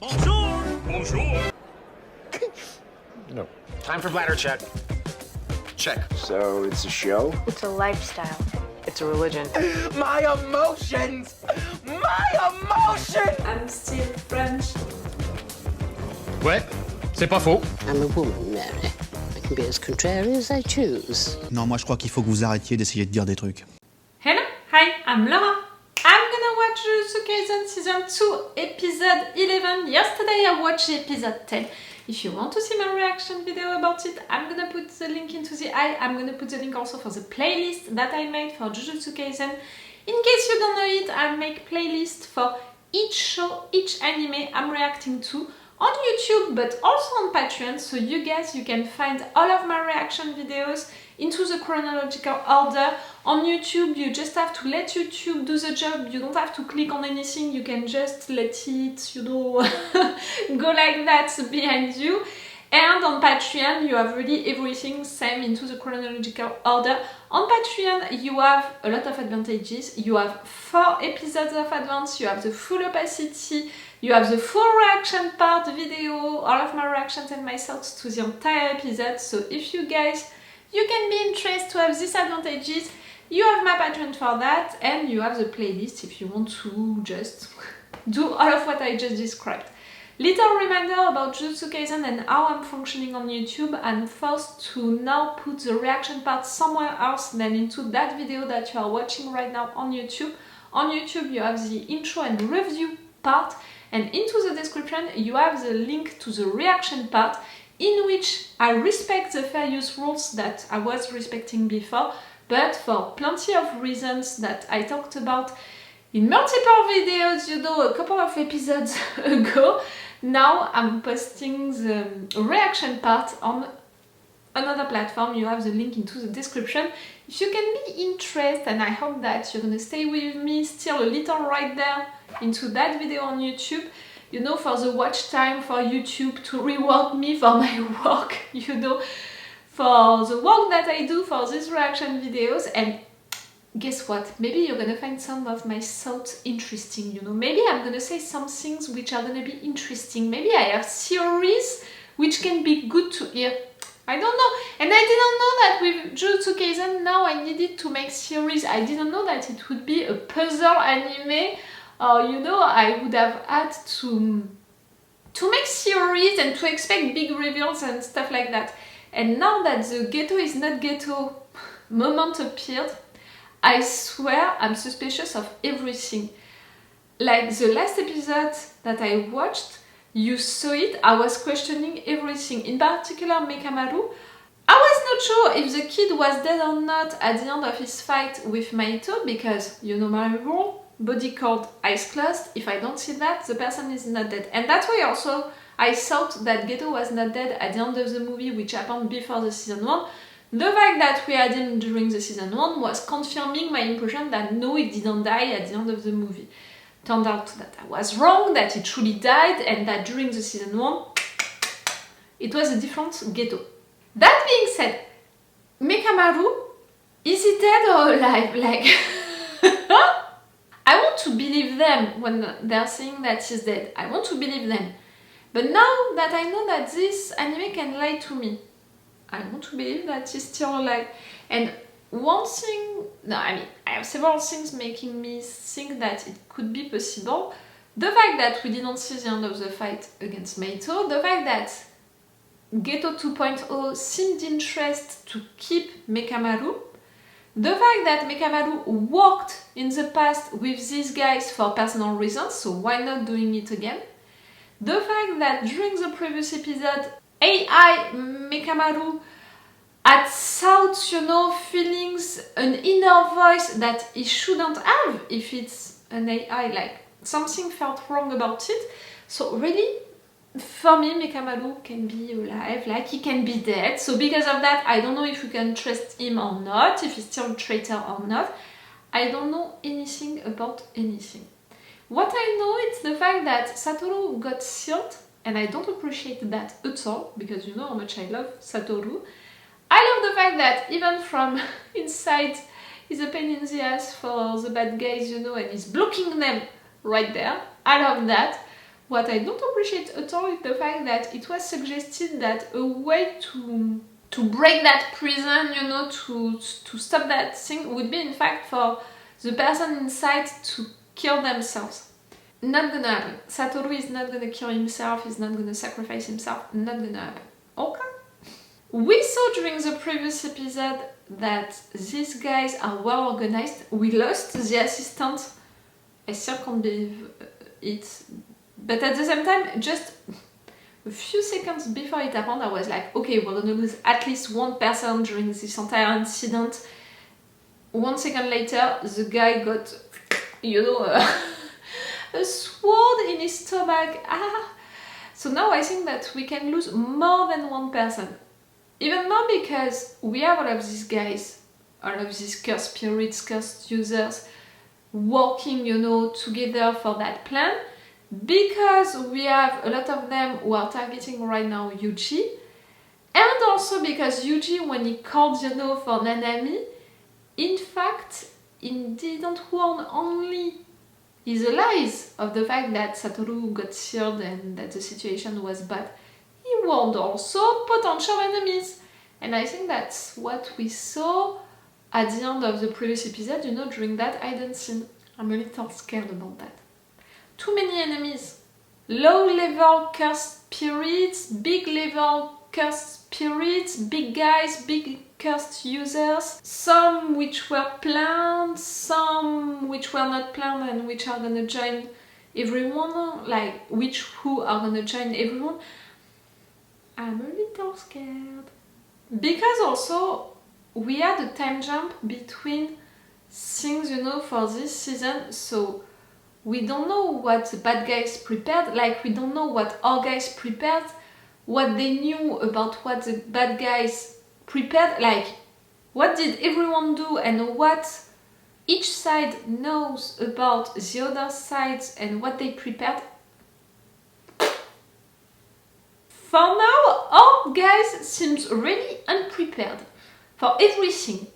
Bonjour! Bonjour! No. Time for bladder check. Check. So it's a show? It's a lifestyle. It's a religion. My emotions! My emotions! I'm still French. Ouais, c'est pas faux. I'm a woman, Mary. I can be as contrary as I choose. Non, moi je crois qu'il faut que vous arrêtiez d'essayer de dire des trucs. Hello, hi, I'm Laura. I'm gonna watch Jujutsu Kaisen Season 2, Episode 11. Yesterday I watched Episode 10. If you want to see my reaction video about it, I'm gonna put the link into the eye. I'm gonna put the link also for the playlist that I made for Jujutsu Kaisen. In case you don't know it, I make playlist for each show, each anime I'm reacting to on YouTube, but also on Patreon, so you guys, you can find all of my reaction videos into the chronological order. On YouTube, you just have to let YouTube do the job. You don't have to click on anything, you can just let it, you know, go like that behind you. And on Patreon, you have really everything same into the chronological order. On Patreon, you have a lot of advantages. You have 4 episodes of advance, you have the full opacity, you have the full reaction part video, all of my reactions and my thoughts to the entire episode. So if you guys, you can be interested to have these advantages, you have my Patreon for that, and you have the playlist if you want to just do all of what I just described. Little reminder about Jujutsu Kaisen and how I'm functioning on YouTube. I'm forced to now put the reaction part somewhere else than into that video that you are watching right now on YouTube. On YouTube you have the intro and review part, and into the description you have the link to the reaction part, in which I respect the fair use rules that I was respecting before, but for plenty of reasons that I talked about in multiple videos, you know, a couple of episodes ago. Now I'm posting the reaction part on another platform. You have the link into the description. If you can be interested, and I hope that you're gonna stay with me still a little right there into that video on YouTube, you know, for the watch time for YouTube, to reward me for my work, you know, for the work that I do for these reaction videos. And guess what? Maybe you're gonna find some of my thoughts interesting, you know. Maybe I'm gonna say some things which are gonna be interesting. Maybe I have theories which can be good to hear. I don't know. And I didn't know that with Jujutsu Kaisen now I needed to make theories. I didn't know that it would be a puzzle anime, or, you know, I would have had to make theories and to expect big reveals and stuff like that. And now that the ghetto is not ghetto moment appeared, I swear I'm suspicious of everything. Like the last episode that I watched, you saw it, I was questioning everything, in particular Mekamaru. I was not sure if the kid was dead or not at the end of his fight with Mahito, because you know my rule, body cold, eyes closed. If I don't see that, the person is not dead. And that's why also I thought that Geto was not dead at the end of the movie, which happened before the season 1. The fact that we had him during the season 1 was confirming my impression that no, he didn't die at the end of the movie. Turned out that I was wrong, that he truly died, and that during the season 1 it was a different Geto. That being said, Mekamaru, is he dead or alive? Like, I want to believe them when they're saying that he's dead. I want to believe them. But now that I know that this anime can lie to me, I want to believe that he's still alive. And one thing, no, I mean, I have several things making me think that it could be possible. The fact that we didn't see the end of the fight against Mahito, the fact that Geto 2.0 seemed interested to keep Mekamaru, the fact that Mekamaru worked in the past with these guys for personal reasons, so why not doing it again? The fact that during the previous episode, AI Mekamaru had thoughts, you know, feelings, an inner voice that he shouldn't have if it's an AI, like something felt wrong about it. So really, for me, Mekamaru can be alive, like he can be dead. So because of that, I don't know if we can trust him or not, if he's still a traitor or not. I don't know anything about anything. What I know is the fact that Satoru got sealed, and I don't appreciate that at all, because you know how much I love Satoru. I love the fact that even from inside, he's a pain in the ass for the bad guys, you know, and he's blocking them right there. I love that. what I don't appreciate at all is the fact that it was suggested that a way to break that prison, you know, to stop that thing would be in fact for the person inside to kill themselves. Not gonna happen. Satoru is not gonna kill himself, he's not gonna sacrifice himself, not gonna happen. Okay? We saw during the previous episode that these guys are well organized. We lost the assistant. I still can't believe it. But at the same time, just a few seconds before it happened, I was like, okay, we're gonna lose at least one person during this entire incident. 1 second later, the guy got, you know, a sword in his stomach. So now I think that we can lose more than one person. Even more because we have all of these guys, all of these cursed spirits, cursed users, working, you know, together for that plan. Because we have a lot of them who are targeting right now Yuji. And also because Yuji, when he called, you know, for Nanami, in fact, he didn't warn only his allies of the fact that Satoru got sealed and that the situation was bad. He warned also potential enemies. And I think that's what we saw at the end of the previous episode, you know, during that hidden scene. I'm a little scared about that. Too many enemies. Low level cursed spirits, big level cursed spirits, big guys, big cursed users. Some which were planned, some which were not planned and which are gonna join everyone, like who are gonna join everyone. I'm a little scared. Because also we had a time jump between things, you know, for this season, so we don't know what the bad guys prepared, like we don't know what our guys prepared, what they knew about what the bad guys prepared, like what did everyone do and what each side knows about the other sides and what they prepared. For now, our guys seems really unprepared for everything.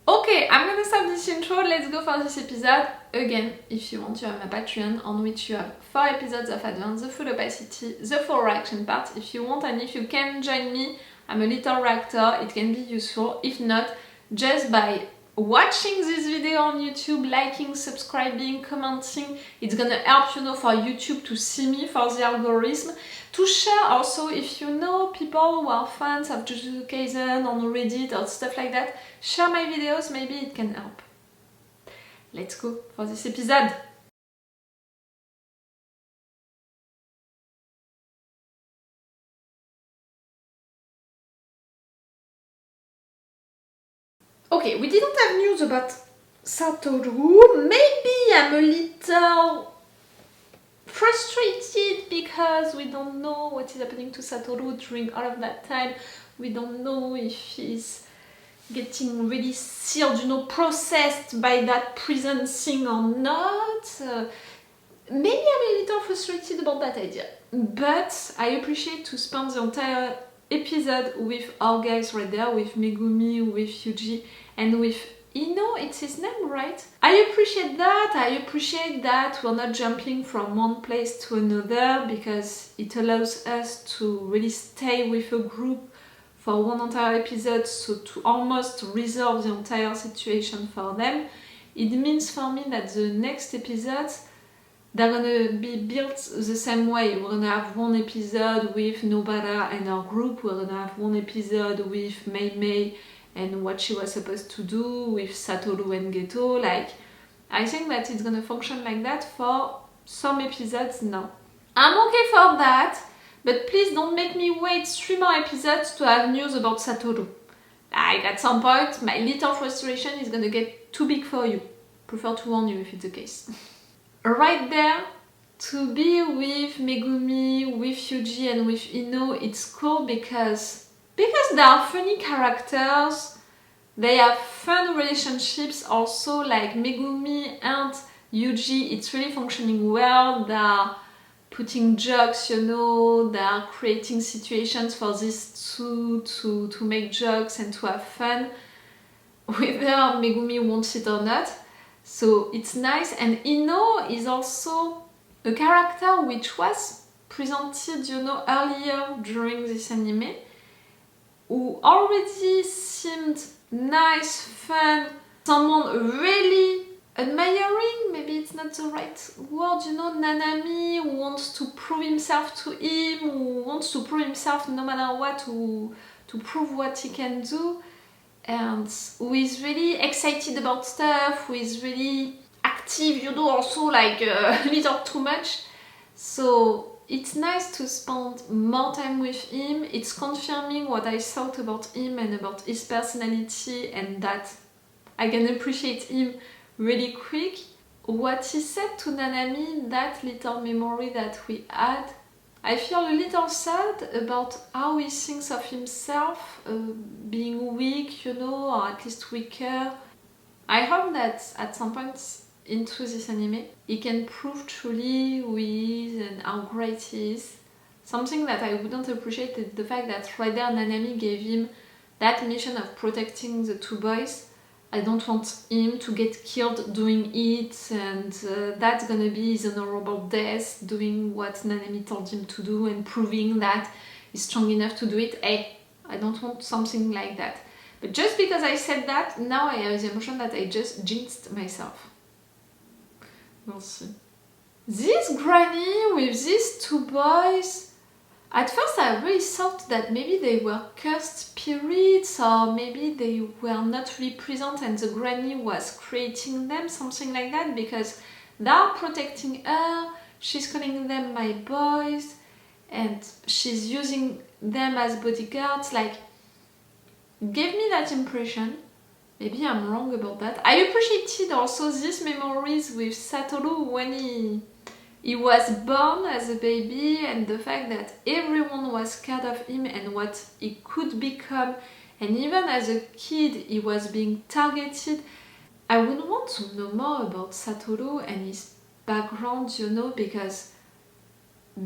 Okay, I'm gonna stop this intro, let's go for this episode. Again, if you want, you have my Patreon on which you have 4 episodes of Advance, the full opacity, the full reaction part if you want, and if you can join me, I'm a little reactor, it can be useful. If not, just by watching this video on YouTube, liking, subscribing, commenting, it's gonna help, you know, for YouTube to see me, for the algorithm. To share also, if you know people who are fans of Jujutsu Kaisen on Reddit or stuff like that, share my videos, maybe it can help. Let's go for this episode. Okay, we didn't have news about Satoru. Maybe I'm a little frustrated because we don't know what is happening to Satoru during all of that time. We don't know if he's getting really sealed, you know, processed by that prison thing or not. Maybe I'm a little frustrated about that idea. But I appreciate to spend the entire episode with our guys right there, with Megumi, with Yuji, and with Ino, it's his name, right? I appreciate that we're not jumping from one place to another because it allows us to really stay with a group for one entire episode, so to almost resolve the entire situation for them. It means for me that the next episodes, they're gonna be built the same way. We're gonna have one episode with Nobara and our group, we're gonna have one episode with Mei and what she was supposed to do, with Satoru and Geto. Like, I think that it's gonna function like that for some episodes now. I'm okay for that, but please don't make me wait 3 more episodes to have news about Satoru. Like, at some point, my little frustration is gonna get too big for you. Prefer to warn you if it's the case. Right there, to be with Megumi, with Yuji and with Ino, it's cool because they are funny characters, they have fun relationships also, like Megumi and Yuji, it's really functioning well, they are putting jokes, you know, they are creating situations for these two to make jokes and to have fun, whether Megumi wants it or not. So it's nice, and Ino is also a character which was presented, you know, earlier during this anime, who already seemed nice, fun, someone really admiring, maybe it's not the right word, you know, Nanami, who wants to prove himself to him, who wants to prove himself no matter what, to prove what he can do, and who is really excited about stuff, who is really active, you know, also like a little too much. So it's nice to spend more time with him. It's confirming what I thought about him and about his personality, and that I can appreciate him really quick. What he said to Nanami, that little memory that we had, I feel a little sad about how he thinks of himself, being weak, you know, or at least weaker. I hope that at some point into this anime, he can prove truly who he is and how great he is. Something that I wouldn't appreciate is the fact that right there Nanami gave him that mission of protecting the two boys. I don't want him to get killed doing it, and that's gonna be his honorable death, doing what Nanami told him to do and proving that he's strong enough to do it. Hey, I don't want something like that. But just because I said that, now I have the emotion that I just jinxed myself. We'll see. This granny with these two boys, at first I really thought that maybe they were cursed spirits, or maybe they were not really present and the granny was creating them, something like that, because they're protecting her, she's calling them my boys, and she's using them as bodyguards. Like, gave me that impression. Maybe I'm wrong about that. I appreciated also these memories with Satoru when he was born as a baby, and the fact that everyone was scared of him and what he could become, and even as a kid he was being targeted. I would want to know more about Satoru and his background, you know, because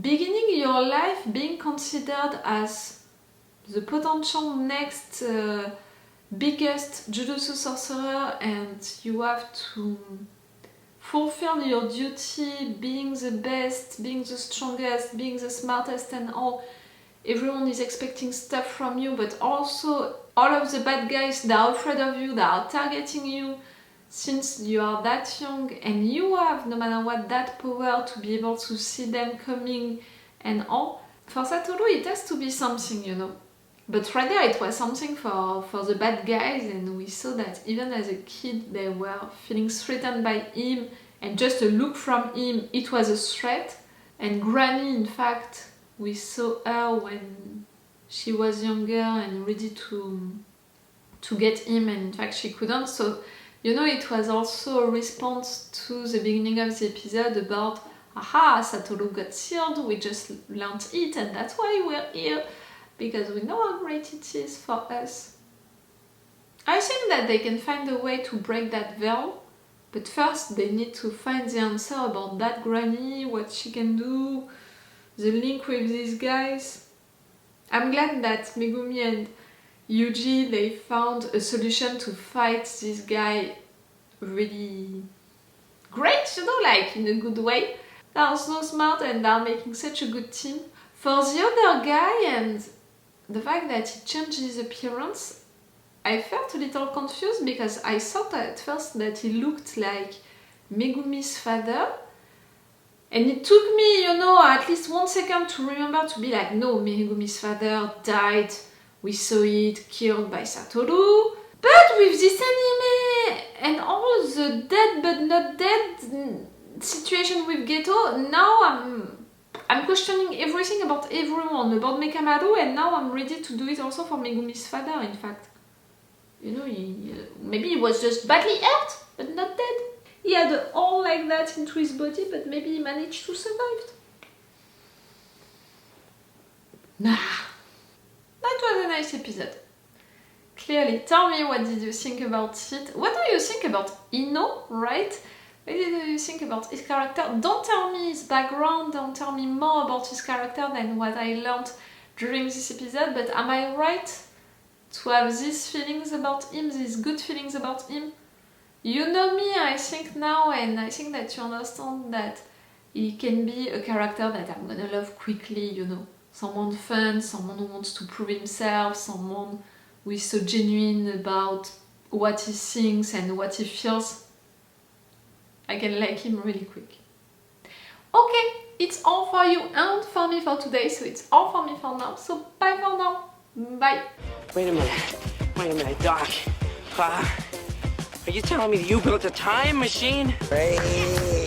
beginning your life being considered as the potential next biggest Jujutsu sorcerer, and you have to fulfill your duty, being the best, being the strongest, being the smartest and all. Everyone is expecting stuff from you, but also all of the bad guys, they are afraid of you, they are targeting you since you are that young, and you have, no matter what, that power to be able to see them coming and all. For Satoru it has to be something, you know. But right there it was something for the bad guys, and we saw that even as a kid they were feeling threatened by him, and just a look from him, it was a threat. And Granny, in fact, we saw her when she was younger and ready to get him, and in fact she couldn't. So, you know, it was also a response to the beginning of the episode about, aha, Satoru got sealed, we just learned it, and that's why we're here. Because we know how great it is for us. I think that they can find a way to break that veil, but first they need to find the answer about that granny, what she can do, the link with these guys. I'm glad that Megumi and Yuji, they found a solution to fight this guy really great, you know, like in a good way. They are so smart and they are making such a good team. For the other guy and the fact that he changed his appearance, I felt a little confused because I thought at first that he looked like Megumi's father, and it took me, you know, at least 1 second to remember to be like, no, Megumi's father died, we saw it, killed by Satoru. But with this anime and all the dead but not dead situation with Geto, now I'm questioning everything about everyone, about Mekamaru, and now I'm ready to do it also for Megumi's father, in fact. You know, maybe he was just badly hurt, but not dead. He had a hole like that into his body, but maybe he managed to survive. Nah. That was a nice episode. Clearly, tell me what did you think about it. What do you think about Ino, right? What did you think about his character? Don't tell me his background, don't tell me more about his character than what I learned during this episode, but am I right to have these feelings about him, these good feelings about him? You know me, I think now, and I think that you understand that He can be a character that I'm gonna love quickly, you know. Someone fun, someone who wants to prove himself, someone who is so genuine about what he thinks and what he feels. I can like him really quick. Okay, it's all for you and for me for today, so it's all for me for now. So bye for now. Bye. Wait a minute, Doc. Are you telling me that you built a time machine? Hey.